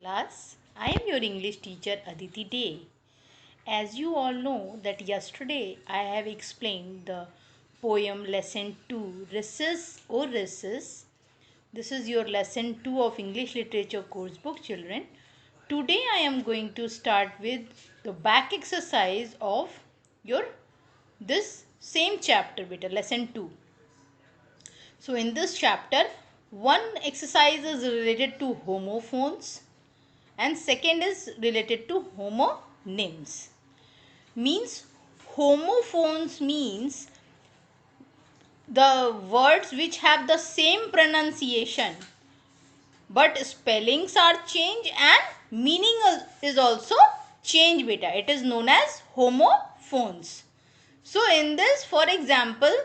Class, I am your English teacher Aditi Day. As you all know that yesterday I have explained the poem lesson 2 Recess O Recess. This is your lesson 2 of English literature course book, children. Today I am going to start with the back exercise of your this same chapter beta lesson 2. So in this chapter one exercise is related to homophones and second is related to homonyms. Means homophones means the words which have the same pronunciation but spellings are changed and meaning is also changed beta. It is known as homophones. So in this, for example,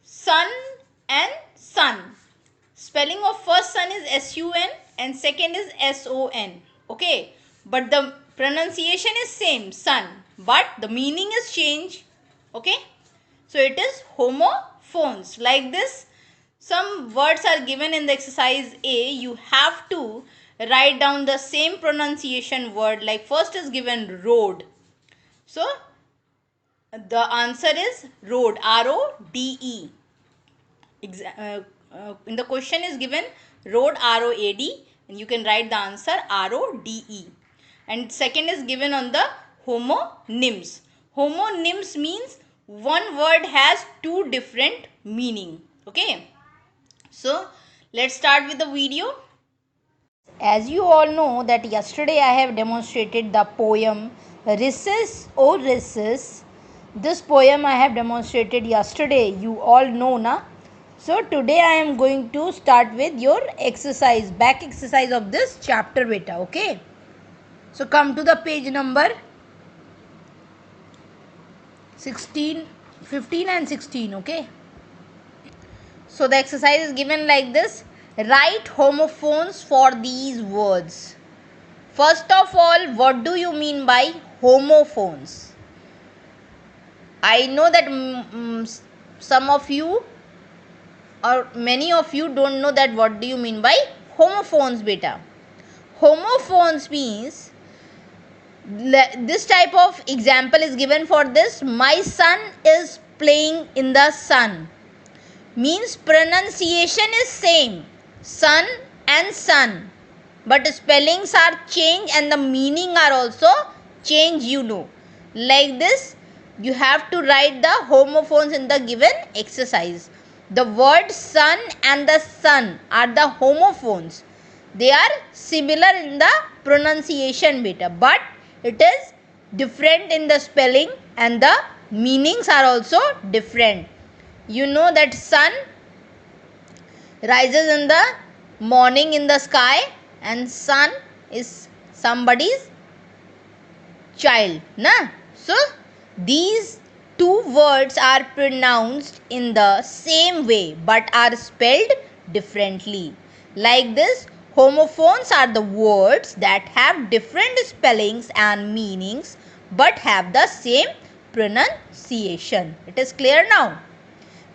sun and sun. Spelling of first sun is S-U-N and second is S-O-N. Okay. But the pronunciation is same, sun. But the meaning is changed. Okay. So it is homophones. Like this, some words are given in the exercise A. You have to write down the same pronunciation word. Like first is given road. So the answer is road. R-O-D-E. In the question is given road R-O-A-D and you can write the answer R-O-D-E. And second is given on the homonyms. Homonyms means one word has two different meaning. Okay. So let's start with the video. As you all know that yesterday I have demonstrated the poem Recess O Recess. This poem I have demonstrated yesterday. You all know na. So today I am going to start with your exercise, back exercise of this chapter beta. Okay. So come to the page number 16, 15 and 16. Okay. So the exercise is given like this. Write homophones for these words. First of all, what do you mean by homophones? I know that some of you or many of you don't know that what do you mean by homophones beta. Homophones means this type of example is given for this. My son is playing in the sun. Means pronunciation is same, sun and sun, but spellings are changed and the meaning are also changed, you know. Like this, you have to write the homophones in the given exercise. The word sun and the sun are the homophones. They are similar in the pronunciation beta, but it is different in the spelling and the meanings are also different. You know that sun rises in the morning in the sky and sun is somebody's child, na? So these two words are pronounced in the same way but are spelled differently. Like this, homophones are the words that have different spellings and meanings but have the same pronunciation. It is clear now?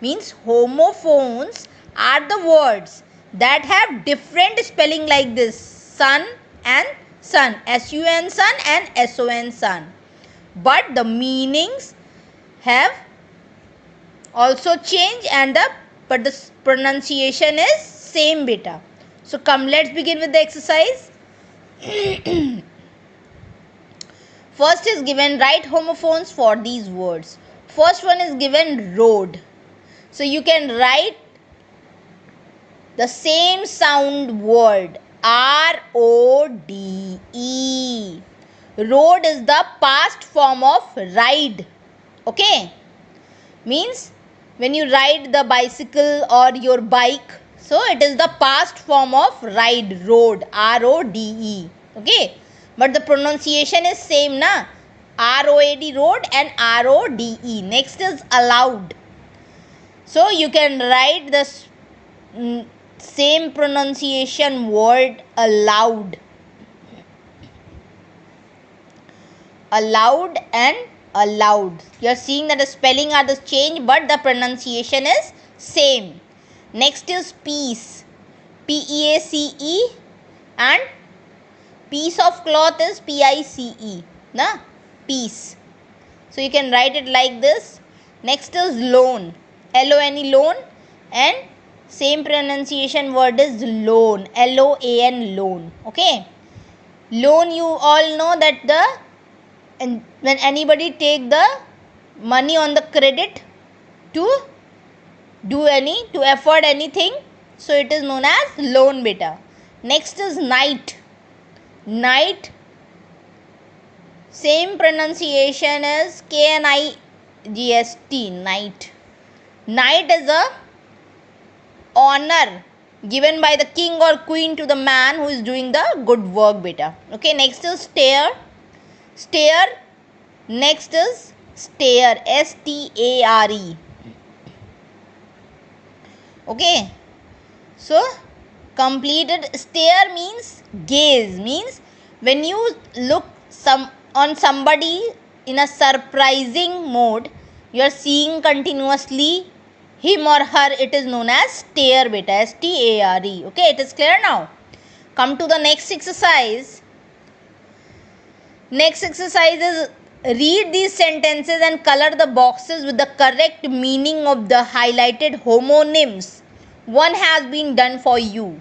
Means homophones are the words that have different spelling like this, sun and sun, S-U-N sun and S-O-N sun. But the meanings have also changed and but the pronunciation is same beta. So come, let's begin with the exercise. First is given write homophones for these words. First one is given road. So you can write the same sound word R-O-D-E. Road is the past form of ride. Okay. Means when you ride the bicycle or your bike, so it is the past form of ride, road, R-O-D-E. Okay. But the pronunciation is same na. R-O-A-D road and R-O-D-E. Next is allowed. So you can write the same pronunciation word allowed. Allowed and allowed. You are seeing that the spelling are the change but the pronunciation is same. Next is peace. P-E-A-C-E and Piece of cloth is P-I-C-E. Na? Piece. So you can write it like this. Next is loan. L-O-N-E, loan. And same pronunciation word is loan. L-O-A-N, loan. Okay. Loan, you all know that when anybody take the money on the credit to afford anything, so it is known as loan beta. Next is night. Night, same pronunciation is K-N-I-G-S-T, night. Knight is a honor given by the king or queen to the man who is doing the good work beta. Okay, next is stair. Stair. Next is stare, S-T-A-R-E. Okay, so completed. Stare means gaze, means when you look on somebody in a surprising mode, you are seeing continuously him or her, it is known as stare beta, S-T-A-R-E. Okay, it is clear now. Come to the next exercise. Next exercise is read these sentences and color the boxes with the correct meaning of the highlighted homonyms. One has been done for you.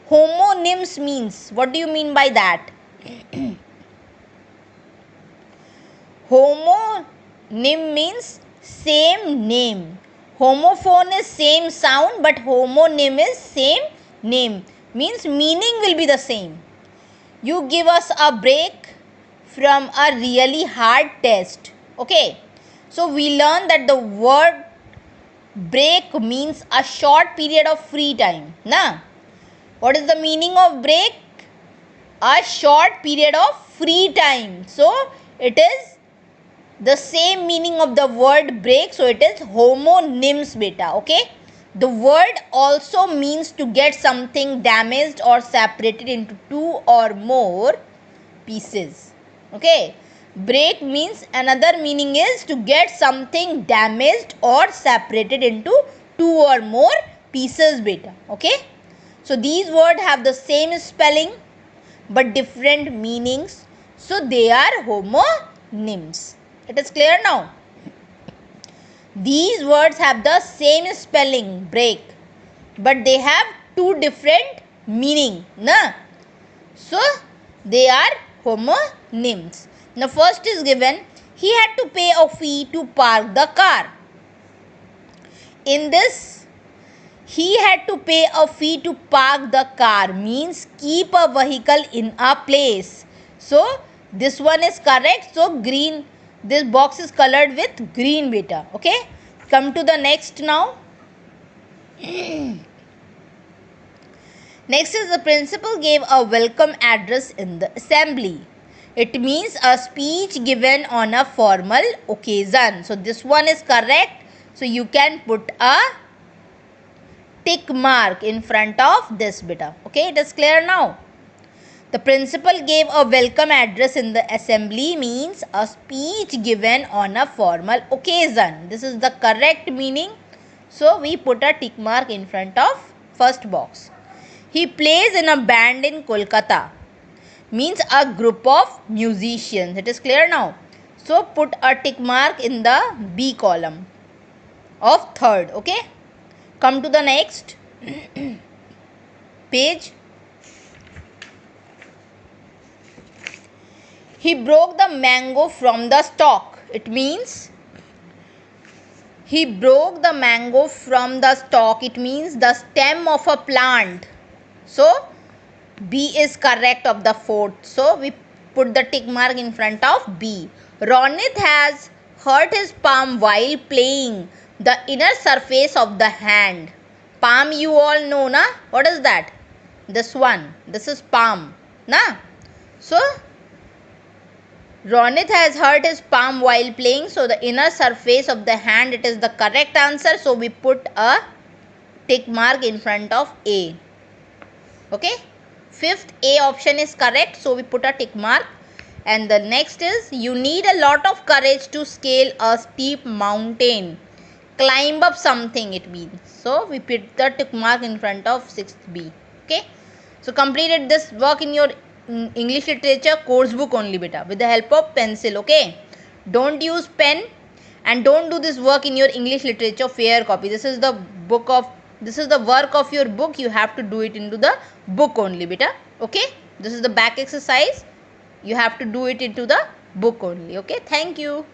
Homonyms means, what do you mean by that? Homonym means same name. Homophone is same sound, but homonym is same name. Means meaning will be the same. You give us a break from a really hard test. Okay. So we learn that the word break means a short period of free time. Na? What is the meaning of break? A short period of free time. So it is the same meaning of the word break. So it is homonyms beta. Okay. The word also means to get something damaged or separated into two or more pieces. Okay. Break means another meaning is to get something damaged or separated into two or more pieces beta. Okay. So these words have the same spelling but different meanings. So they are homonyms. It is clear now. These words have the same spelling, break, but they have two different meaning. Na? So they are homonyms. Now first is given, he had to pay a fee to park the car. In this, he had to pay a fee to park the car means keep a vehicle in a place. So this one is correct. So green, this box is colored with green beta. Okay. Come to the next now. Next is the principal gave a welcome address in the assembly. It means a speech given on a formal occasion. So this one is correct. So you can put a tick mark in front of this beta. Okay, it is clear now. The principal gave a welcome address in the assembly means a speech given on a formal occasion. This is the correct meaning. So we put a tick mark in front of first box. He plays in a band in Kolkata means a group of musicians. It is clear now. So put a tick mark in the B column of third. Okay. Come to the next page. He broke the mango from the stalk. It means he broke the mango from the stalk. It means the stem of a plant. So B is correct of the fourth. So we put the tick mark in front of B. Ronit has hurt his palm while playing the inner surface of the hand. Palm you all know, na? What is that? This one. This is palm. Na? So Ronit has hurt his palm while playing. So the inner surface of the hand, it is the correct answer. So we put a tick mark in front of A. Okay. Fifth A option is correct. So we put a tick mark. And the next is, you need a lot of courage to scale a steep mountain. Climb up something it means. So we put the tick mark in front of 6th B. Okay. So completed this work in your English literature course book only beta, with the help of pencil. Okay, don't use pen and don't do this work in your English literature fair copy. This is the work of your book. You have to do it into the book only beta. Okay, this is the back exercise. You have to do it into the book only. Okay, thank you.